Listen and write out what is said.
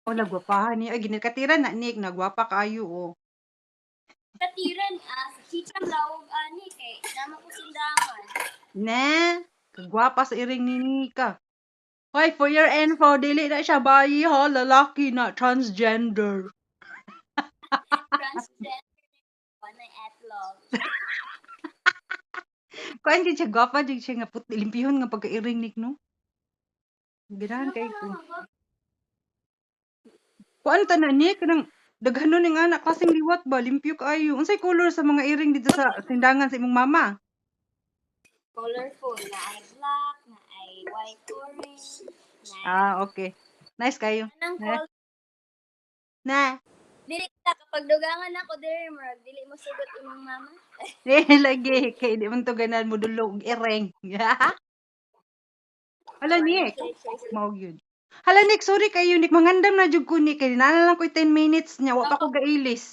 Oh, nagwapahan ni ay ginakatiran na Nick, nagwapa kaayo oh. Katiran sa chichang lawog ani kay nama ko sindangan. Ne, kagwapa sa iring ni Nika. Hoy, for your info, dili na siya bayi ha, lalaki na, transgender. Transgender panay etlog. Kuan gid siya gwapa gid siya nga puti limpihon nga pagkairing Nick no. Ganahan kay ko. Kuan ta na Nick kanang daghanon ning anak klaseng liwat ba, limpyo kaayo. Unsay color sa mga iring dito sa tindangan sa imong mama? Colorful na ay black, na ay white orange, na ay Ah, okay. Nice kayo. anang Na. color. Na. Dili ka kapag dugangan ako diri murag dili mo sugot imong mama. Lagi kay di man to ganan mo dulog ireng. Hala Nick. Mao gyud. Hala Nick, sorry kayo Nick, mangandam na jud ko Nick kay naa lang ko'y 10 minutes nya wa pa ko gailis.